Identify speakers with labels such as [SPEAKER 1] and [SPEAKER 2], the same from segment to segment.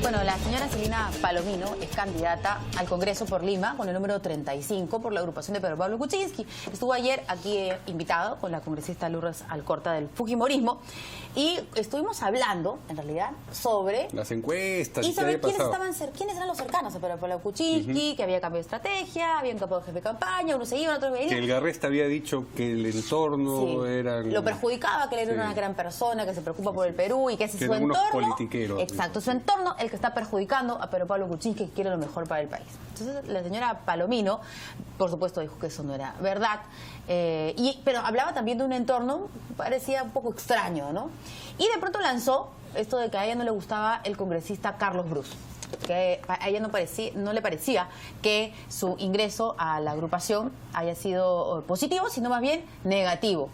[SPEAKER 1] Bueno, la señora Celina Palomino es candidata al Congreso por Lima con el número 35 por la agrupación de Pedro Pablo Kuczynski. Estuvo ayer aquí invitado con la congresista Lourdes Alcorta del Fujimorismo y estuvimos hablando, en realidad, sobre
[SPEAKER 2] las encuestas
[SPEAKER 1] y sobre quiénes eran los cercanos a Pedro Pablo Kuczynski, que había cambiado de estrategia, habían cambiado de jefe de campaña, unos se iban, otros venían.
[SPEAKER 2] Que el Garresta había dicho que el entorno era...
[SPEAKER 1] Lo perjudicaba, que él era una gran persona, que se preocupa por el Perú y que ese es su entorno.
[SPEAKER 2] Politiqueros.
[SPEAKER 1] Exacto, su entorno el que está perjudicando a Pedro Pablo Kuczynski, que quiere lo mejor para el país. Entonces la señora Palomino, por supuesto, dijo que eso no era verdad, pero hablaba también de un entorno, parecía un poco extraño, ¿no? Y de pronto lanzó esto de que a ella no le gustaba el congresista Carlos Brus, que a ella no le parecía que su ingreso a la agrupación haya sido positivo, sino más bien negativo.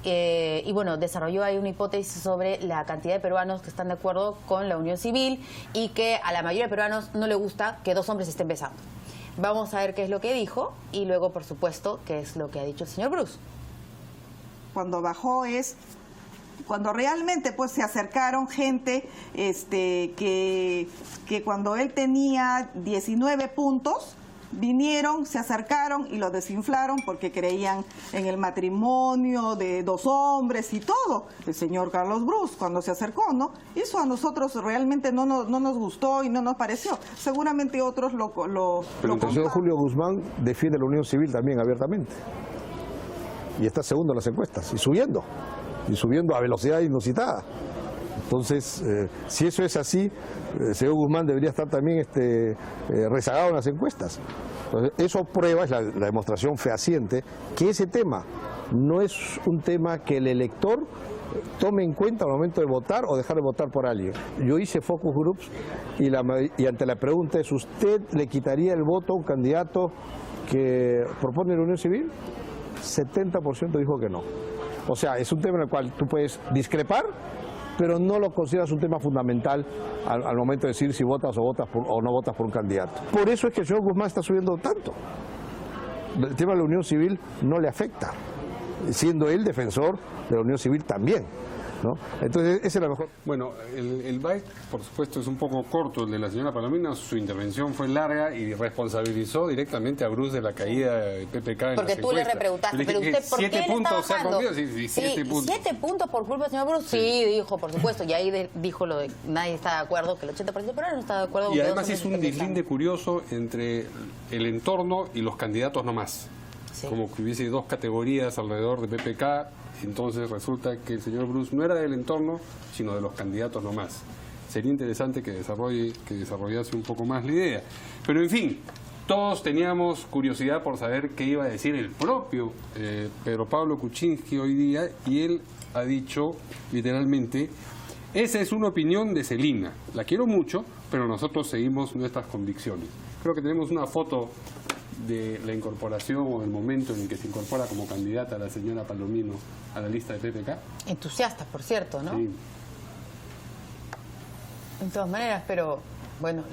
[SPEAKER 1] Y bueno, desarrolló ahí una hipótesis sobre la cantidad de peruanos que están de acuerdo con la unión civil y que a la mayoría de peruanos no le gusta que dos hombres estén besando. Vamos a ver qué es lo que dijo y luego, por supuesto, qué es lo que ha dicho el señor Brus.
[SPEAKER 3] Cuando bajó es cuando realmente pues se acercaron gente que cuando él tenía 19 puntos, vinieron, se acercaron y lo desinflaron porque creían en el matrimonio de dos hombres y todo. El señor Carlos Brus, cuando se acercó, ¿no? Eso a nosotros realmente no nos gustó y no nos pareció. Seguramente otros
[SPEAKER 4] Pero el señor Julio Guzmán defiende la unión civil también abiertamente. Y está segundo en las encuestas, y subiendo a velocidad inusitada. Entonces, si eso es así, el señor Guzmán debería estar también rezagado en las encuestas. Entonces, eso prueba, es la demostración fehaciente, que ese tema no es un tema que el elector tome en cuenta al momento de votar o dejar de votar por alguien. Yo hice focus groups y ante la pregunta es, ¿usted le quitaría el voto a un candidato que propone la unión civil? 70% dijo que no. O sea, es un tema en el cual tú puedes discrepar, pero no lo consideras un tema fundamental al momento de decir si votas o no votas por un candidato. Por eso es que el señor Guzmán está subiendo tanto. El tema de la unión civil no le afecta, siendo él defensor de la unión civil también, ¿no? Entonces, esa es la mejor.
[SPEAKER 2] Bueno, el byte, por supuesto, es un poco corto, el de la señora Palomino. Su intervención fue larga y responsabilizó directamente a Bruce de la caída de PPK en
[SPEAKER 1] porque tú le repreguntaste, pero usted, ¿por qué le está bajando?
[SPEAKER 2] 7 puntos.
[SPEAKER 1] 7 puntos por culpa del señor Bruce. Sí, dijo, por supuesto, y ahí dijo lo de nadie está de acuerdo, que el 80% pero no está de acuerdo.
[SPEAKER 2] Y además es un deslinde curioso entre el entorno y los candidatos nomás. Sí. Como que hubiese dos categorías alrededor de PPK. Entonces resulta que el señor Brus no era del entorno, sino de los candidatos nomás. Sería interesante que desarrollase un poco más la idea. Pero en fin, todos teníamos curiosidad por saber qué iba a decir el propio Pedro Pablo Kuczynski hoy día, y él ha dicho literalmente: esa es una opinión de Celina, la quiero mucho, pero nosotros seguimos nuestras convicciones. Creo que tenemos una foto de la incorporación o del momento en el que se incorpora como candidata la señora Palomino a la lista de PPK.
[SPEAKER 1] Entusiastas, por cierto, ¿no?
[SPEAKER 2] Sí.
[SPEAKER 1] En todas maneras, pero bueno,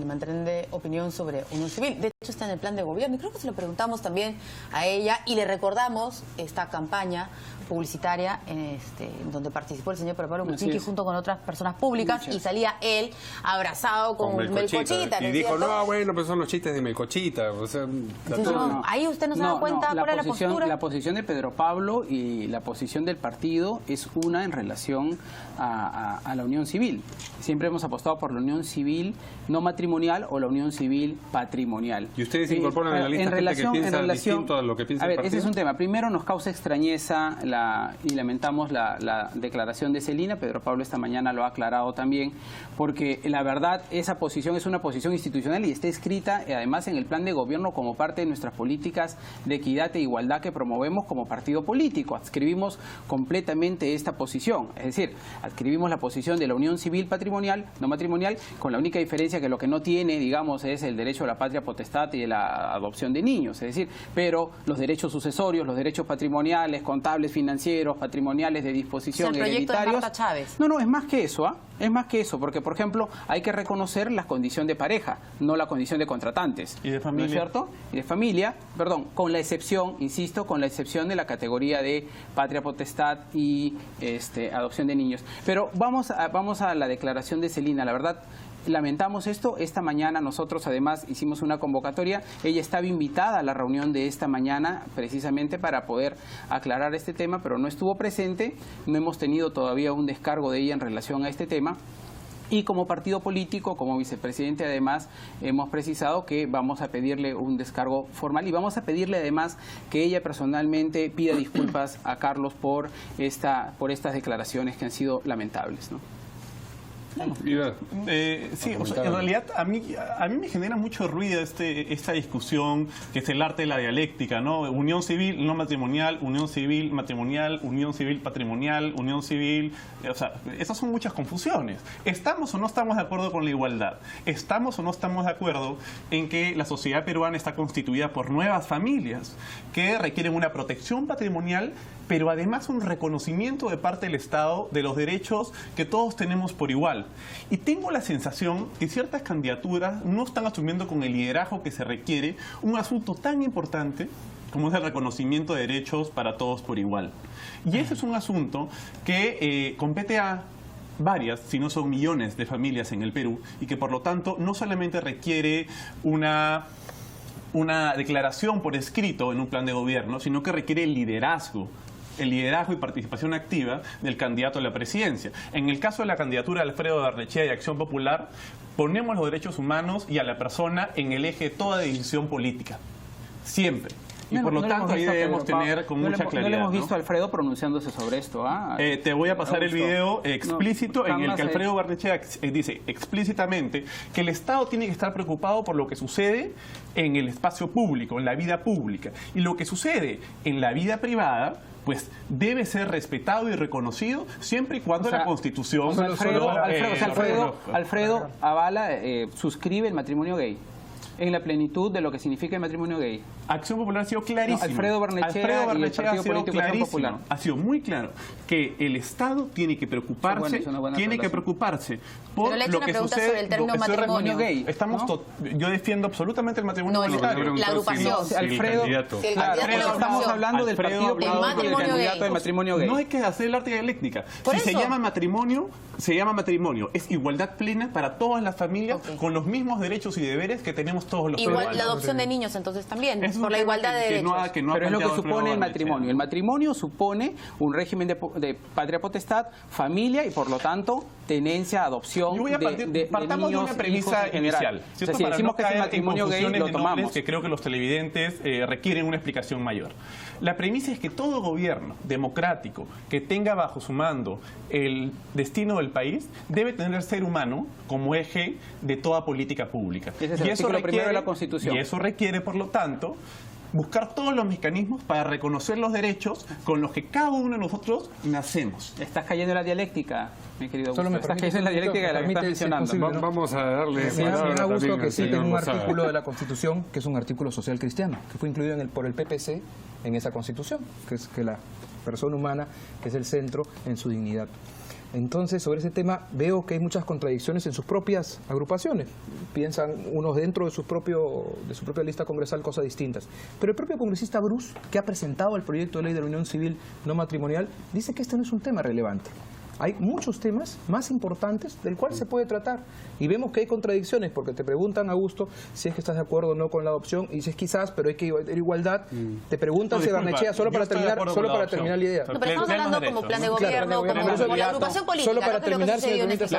[SPEAKER 1] mantén de opinión sobre unión civil. De hecho, está en el plan de gobierno y creo que se lo preguntamos también a ella y le recordamos esta campaña publicitaria donde participó el señor Pedro Pablo Kuczynski junto con otras personas públicas y salía él abrazado con Melcochita.
[SPEAKER 2] Y dijo, no, bueno, pues son los chistes de Melcochita. O sea,
[SPEAKER 1] ahí usted no se da cuenta cuál es la postura.
[SPEAKER 5] La posición de Pedro Pablo y la posición del partido es una en relación a la unión civil. Siempre hemos apostado por la unión civil no matrimonial o la unión civil patrimonial.
[SPEAKER 2] ¿Y ustedes se incorporan en la lista gente que piensa distinto a lo que piensa el partido?
[SPEAKER 5] Ese es un tema. Primero, nos causa extrañeza y lamentamos la declaración de Celina. Pedro Pablo esta mañana lo ha aclarado también, porque la verdad esa posición es una posición institucional y está escrita además en el plan de gobierno como parte de nuestras políticas de equidad e igualdad que promovemos como partido político. Adscribimos completamente esta posición, es decir, adscribimos la posición de la unión civil patrimonial, no matrimonial, con la única diferencia que lo que no tiene, digamos, es el derecho a la patria potestad y de la adopción de niños, es decir, pero los derechos sucesorios, los derechos patrimoniales, contables, financieros, patrimoniales, de disposición,
[SPEAKER 1] el proyecto
[SPEAKER 5] hereditarios.
[SPEAKER 1] de Marta Chávez.
[SPEAKER 5] No, es más que eso, Es más que eso, porque, por ejemplo, hay que reconocer la condición de pareja, no la condición de contratantes.
[SPEAKER 6] ¿Y de familia?
[SPEAKER 5] ¿No es cierto? Y de familia, perdón, con la excepción, insisto, con la excepción de la categoría de patria potestad y adopción de niños. Pero vamos a la declaración de Celina. La verdad, lamentamos esto. Esta mañana nosotros además hicimos una convocatoria. Ella estaba invitada a la reunión de esta mañana precisamente para poder aclarar este tema, pero no estuvo presente. No hemos tenido todavía un descargo de ella en relación a este tema. Y como partido político, como vicepresidente además, hemos precisado que vamos a pedirle un descargo formal y vamos a pedirle además que ella personalmente pida disculpas a Carlos por estas declaraciones que han sido lamentables, ¿no?
[SPEAKER 6] Sí, o sea, en realidad a mí me genera mucho ruido esta discusión que es el arte de la dialéctica, ¿no? Unión civil no matrimonial, unión civil matrimonial, unión civil patrimonial, unión civil, o sea, esas son muchas confusiones. ¿Estamos o no estamos de acuerdo con la igualdad? ¿Estamos o no estamos de acuerdo en que la sociedad peruana está constituida por nuevas familias que requieren una protección patrimonial, pero además un reconocimiento de parte del Estado de los derechos que todos tenemos por igual? Y tengo la sensación que ciertas candidaturas no están asumiendo con el liderazgo que se requiere un asunto tan importante como es el reconocimiento de derechos para todos por igual. Y ese es un asunto que compete a varias, si no son millones de familias en el Perú, y que por lo tanto no solamente requiere una declaración por escrito en un plan de gobierno, sino que requiere el liderazgo y participación activa del candidato a la presidencia. En el caso de la candidatura de Alfredo Barnechea de Acción Popular, ponemos los derechos humanos y a la persona en el eje de toda decisión política. Siempre. Y por lo tanto ahí debemos tener con mucha claridad.
[SPEAKER 5] No le hemos visto a Alfredo pronunciándose sobre esto.
[SPEAKER 6] Te voy a pasar el video explícito en el que Alfredo Barnechea dice explícitamente que el Estado tiene que estar preocupado por lo que sucede en el espacio público, en la vida pública. Y lo que sucede en la vida privada pues debe ser respetado y reconocido siempre y cuando la Constitución...
[SPEAKER 5] Alfredo avala, suscribe el matrimonio gay en la plenitud de lo que significa el matrimonio gay.
[SPEAKER 6] Acción Popular ha sido clarísimo.
[SPEAKER 5] Alfredo Barnechea y el Partido Político Acción Popular.
[SPEAKER 6] Ha sido muy claro que el Estado tiene que preocuparse, por lo que sucede
[SPEAKER 1] sobre el término matrimonio
[SPEAKER 5] gay.
[SPEAKER 6] Yo defiendo absolutamente el matrimonio igualitario.
[SPEAKER 1] La agrupación.
[SPEAKER 5] Alfredo, estamos hablando del Partido Político y del candidato del matrimonio gay.
[SPEAKER 6] No hay que hacer el arte dialéctica. Si se llama matrimonio, se llama matrimonio. Es igualdad plena para todas las familias con los mismos derechos y deberes que tenemos todos los peruanos.
[SPEAKER 1] Igual la adopción de niños entonces también. Por la igualdad de derechos.
[SPEAKER 5] Pero es lo que supone el matrimonio. El matrimonio supone un régimen de patria potestad, familia y por lo tanto tenencia, adopción
[SPEAKER 6] partamos de una premisa inicial.
[SPEAKER 5] Si decimos que es un matrimonio gay, lo tomamos.
[SPEAKER 6] Que creo que los televidentes requieren una explicación mayor. La premisa es que todo gobierno democrático que tenga bajo su mando el destino del país debe tener el ser humano como eje de toda política pública.
[SPEAKER 5] Ese es el artículo primero de la Constitución.
[SPEAKER 6] Y eso requiere, por lo tanto, buscar todos los mecanismos para reconocer los derechos con los que cada uno de nosotros nacemos.
[SPEAKER 5] Estás cayendo en la dialéctica, mi querido Augusto. Estás cayendo en la dialéctica de la que estás mencionando.
[SPEAKER 2] Vamos a darle...
[SPEAKER 7] Me da gusto que citen un artículo de la Constitución, que es un artículo social cristiano, que fue incluido por el PPC en esa Constitución, que es que la persona humana es el centro en su dignidad. Entonces, sobre ese tema veo que hay muchas contradicciones en sus propias agrupaciones. Piensan unos dentro de su propia lista congresal cosas distintas. Pero el propio congresista Bruce, que ha presentado el proyecto de ley de la unión civil no matrimonial, dice que este no es un tema relevante. Hay muchos temas más importantes del cual se puede tratar. Y vemos que hay contradicciones, porque te preguntan, Augusto, si es que estás de acuerdo o no con la adopción, y dices quizás, pero hay que ir igualdad. Te preguntan si Barnechea, solo para terminar la idea.
[SPEAKER 1] No, pero estamos hablando como plan de gobierno, como la agrupación política.
[SPEAKER 7] Solo para terminar, si me permites,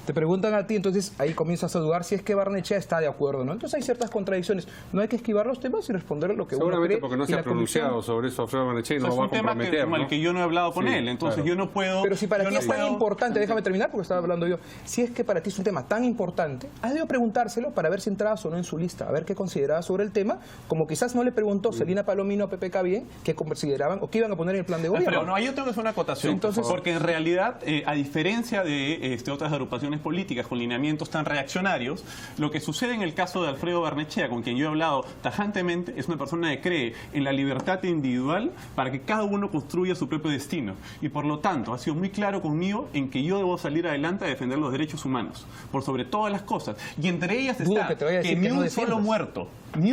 [SPEAKER 7] te preguntan a ti, entonces ahí comienzas a dudar si es que Barnechea está de acuerdo, ¿no? Entonces hay ciertas contradicciones. No hay que esquivar los temas y responder lo que uno cree.
[SPEAKER 2] Seguramente porque no se ha pronunciado sobre eso Alfredo Barnechea y no lo va a comprometer.
[SPEAKER 6] Es un tema con el que yo no he hablado con él, entonces yo no puedo...
[SPEAKER 7] Pero si para ti es tan importante, déjame terminar porque estaba hablando yo, si es que para ti es un tema tan importante, has de preguntárselo para ver si entrabas o no en su lista, a ver qué considerabas sobre el tema, como quizás no le preguntó Celina Palomino a PPK bien, qué consideraban o qué iban a poner en el plan de gobierno.
[SPEAKER 6] Pero no, ahí yo tengo que hacer una acotación, porque en realidad, a diferencia de otras agrupaciones políticas con lineamientos tan reaccionarios, lo que sucede en el caso de Alfredo Barnechea, con quien yo he hablado tajantemente, es una persona que cree en la libertad individual para que cada uno construya su propio destino. Y por lo tanto, ha sido muy claro claro conmigo en que yo debo salir adelante a defender los derechos humanos, por sobre todas las cosas. Y entre ellas está que ni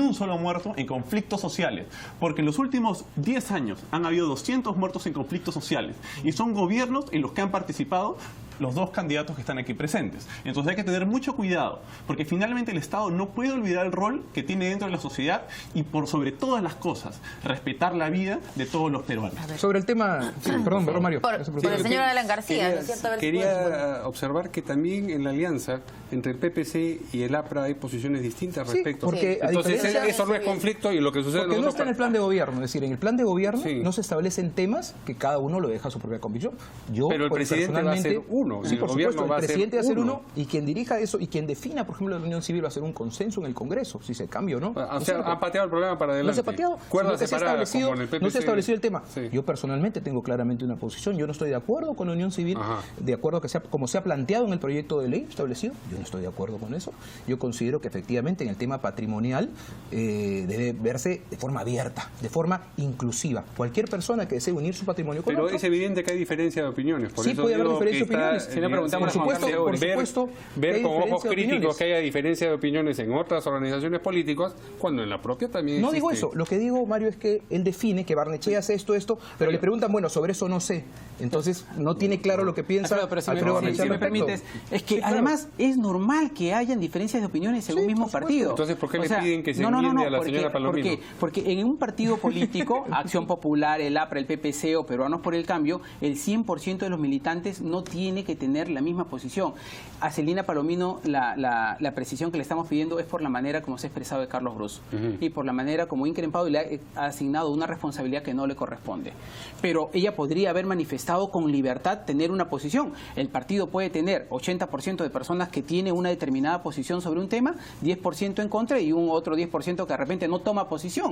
[SPEAKER 6] un solo muerto en conflictos sociales, porque en los últimos 10 años han habido 200 muertos en conflictos sociales, y son gobiernos en los que han participado los dos candidatos que están aquí presentes. Entonces hay que tener mucho cuidado, porque finalmente el Estado no puede olvidar el rol que tiene dentro de la sociedad y, por sobre todas las cosas, respetar la vida de todos los peruanos.
[SPEAKER 7] Sobre el tema... Sí, perdón, Mario.
[SPEAKER 1] Por el señor Alan García, ¿no es cierto? A ver si
[SPEAKER 2] Quería observar que también en la alianza entre el PPC y el APRA hay posiciones distintas
[SPEAKER 7] Sí,
[SPEAKER 2] respecto.
[SPEAKER 7] porque a
[SPEAKER 2] Entonces
[SPEAKER 7] diferencia-
[SPEAKER 2] eso no es conflicto, y lo que sucede...
[SPEAKER 7] Porque no está en el plan de gobierno, es decir, en el plan de gobierno
[SPEAKER 2] Sí.
[SPEAKER 7] no se establecen temas que cada uno lo deja a su propia convicción. Yo,
[SPEAKER 2] Pero el
[SPEAKER 7] pues,
[SPEAKER 2] presidente va a ser
[SPEAKER 7] personalmente,
[SPEAKER 2] uno,
[SPEAKER 7] sí,
[SPEAKER 2] el
[SPEAKER 7] por
[SPEAKER 2] gobierno
[SPEAKER 7] supuesto,
[SPEAKER 2] va a
[SPEAKER 7] el
[SPEAKER 2] ser
[SPEAKER 7] presidente va a ser
[SPEAKER 2] uno.
[SPEAKER 7] uno, y quien dirija eso y quien defina, por ejemplo, la unión civil va a ser un consenso en el Congreso, si se cambia o no.
[SPEAKER 2] O
[SPEAKER 7] ¿No es
[SPEAKER 2] sea,
[SPEAKER 7] cierto?
[SPEAKER 2] han pateado el problema para adelante.
[SPEAKER 7] No se ha pateado,
[SPEAKER 2] Cuerdas
[SPEAKER 7] sino que se ha
[SPEAKER 2] separadas,
[SPEAKER 7] establecido,
[SPEAKER 2] como en el PPC.
[SPEAKER 7] no se ha establecido el tema.
[SPEAKER 2] Sí.
[SPEAKER 7] Yo personalmente tengo claramente una posición. Yo no estoy de acuerdo con la unión civil,
[SPEAKER 2] Ajá.
[SPEAKER 7] de acuerdo que sea como se ha planteado en el proyecto de ley establecido. Yo no estoy de acuerdo con eso. Yo considero que efectivamente en el tema patrimonial debe verse de forma abierta, de forma inclusiva. Cualquier persona que desee unir su patrimonio con
[SPEAKER 2] Pero
[SPEAKER 7] otro,
[SPEAKER 2] es evidente que hay diferencia de opiniones. Por
[SPEAKER 7] sí
[SPEAKER 2] eso
[SPEAKER 7] puede haber
[SPEAKER 2] digo
[SPEAKER 7] diferencia de
[SPEAKER 2] que está,
[SPEAKER 7] opiniones.
[SPEAKER 5] Si le preguntamos
[SPEAKER 7] por
[SPEAKER 5] a Juan
[SPEAKER 7] supuesto,
[SPEAKER 5] Carlos
[SPEAKER 7] por
[SPEAKER 2] ver,
[SPEAKER 7] supuesto que
[SPEAKER 2] ver
[SPEAKER 7] hay
[SPEAKER 2] con ojos
[SPEAKER 7] diferencia de
[SPEAKER 2] críticos
[SPEAKER 7] opiniones.
[SPEAKER 2] que haya diferencia de opiniones en otras organizaciones políticas, cuando en la propia también
[SPEAKER 7] No
[SPEAKER 2] existe.
[SPEAKER 7] digo eso, lo que digo, Mario, es que él define que Barnechea hace esto, pero le preguntan, bueno, sobre eso no sé. Entonces, no tiene claro lo que piensa
[SPEAKER 5] Alfredo, pero si
[SPEAKER 7] Alfredo
[SPEAKER 5] me
[SPEAKER 7] Barnechea al respecto.
[SPEAKER 5] permites, es que
[SPEAKER 7] Sí, claro.
[SPEAKER 5] además es normal que hayan diferencias de opiniones en un mismo partido.
[SPEAKER 2] Entonces, ¿por qué le piden que se enmiende a la señora Palomino?
[SPEAKER 5] Porque en un partido político, Acción Popular, el APRA, el PPC o Peruanos por el Cambio, el 100% de los militantes no tiene que tener la misma posición. A Celina Palomino la precisión que le estamos pidiendo es por la manera como se ha expresado de Carlos Brus y por la manera como ha increpado y le ha asignado una responsabilidad que no le corresponde. Pero ella podría haber manifestado con libertad tener una posición. El partido puede tener 80% de personas que tienen una determinada posición sobre un tema, 10% en contra y un otro 10% que de repente no toma posición.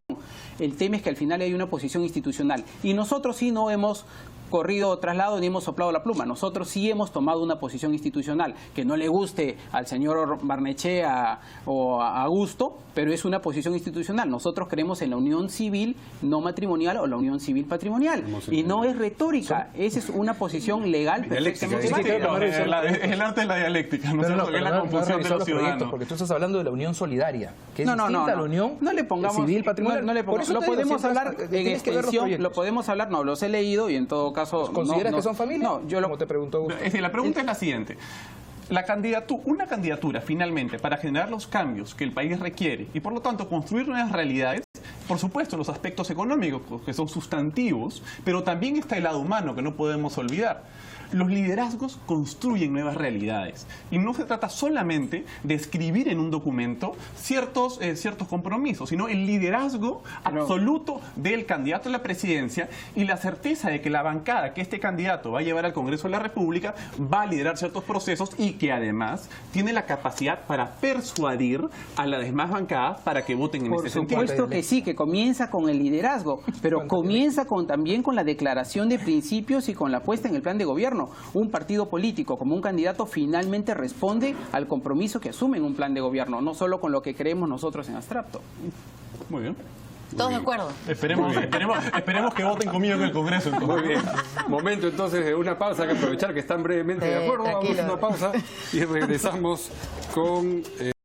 [SPEAKER 5] El tema es que al final hay una posición institucional. Y nosotros sí no hemos corrido traslado ni hemos soplado la pluma. Nosotros sí hemos tomado una posición institucional que no le guste al señor Barnechea o a Augusto, pero es una posición institucional. Nosotros creemos en la unión civil no matrimonial o la unión civil patrimonial. Y no es retórica, esa es una posición legal perfectamente válida.
[SPEAKER 6] Es el arte de la dialéctica, ¿no es cierto? Que es la confusión de los ciudadanos.
[SPEAKER 7] Porque tú estás hablando de la unión solidaria, que es
[SPEAKER 5] No,
[SPEAKER 7] distinta a la unión
[SPEAKER 5] no le pongamos
[SPEAKER 7] civil patrimonial.
[SPEAKER 5] no le
[SPEAKER 7] Por
[SPEAKER 5] pongamos,
[SPEAKER 7] eso
[SPEAKER 5] lo
[SPEAKER 7] te digo,
[SPEAKER 5] podemos
[SPEAKER 7] siempre
[SPEAKER 5] hablar en
[SPEAKER 7] tienes que ver los
[SPEAKER 5] extensión,
[SPEAKER 7] proyectos.
[SPEAKER 5] lo podemos hablar, no, los he leído y en todo caso
[SPEAKER 7] ¿Consideras
[SPEAKER 5] no,
[SPEAKER 7] que son familia?
[SPEAKER 5] No, yo lo
[SPEAKER 7] Como te preguntó Augusto.
[SPEAKER 6] Es decir, la pregunta es la siguiente. Una candidatura finalmente para generar los cambios que el país requiere y por lo tanto construir nuevas realidades, por supuesto los aspectos económicos que son sustantivos, pero también está el lado humano que no podemos olvidar. Los liderazgos construyen nuevas realidades y no se trata solamente de escribir en un documento ciertos compromisos, sino el liderazgo absoluto del candidato a la presidencia y la certeza de que la bancada que este candidato va a llevar al Congreso de la República va a liderar ciertos procesos y que además tiene la capacidad para persuadir a las demás bancadas para que voten en
[SPEAKER 5] Por
[SPEAKER 6] ese sentido.
[SPEAKER 5] supuesto que sí, que comienza con el liderazgo, pero comienza también con la declaración de principios y con la puesta en el plan de gobierno. Un partido político como un candidato finalmente responde al compromiso que asume en un plan de gobierno, no solo con lo que creemos nosotros en abstracto.
[SPEAKER 6] Muy bien.
[SPEAKER 1] Todos de acuerdo.
[SPEAKER 6] Esperemos que voten conmigo en el Congreso. Entonces.
[SPEAKER 2] Muy bien. Momento entonces de una pausa, hay que aprovechar que están brevemente de acuerdo. Vamos a
[SPEAKER 1] tranquilo.
[SPEAKER 2] una pausa y regresamos con...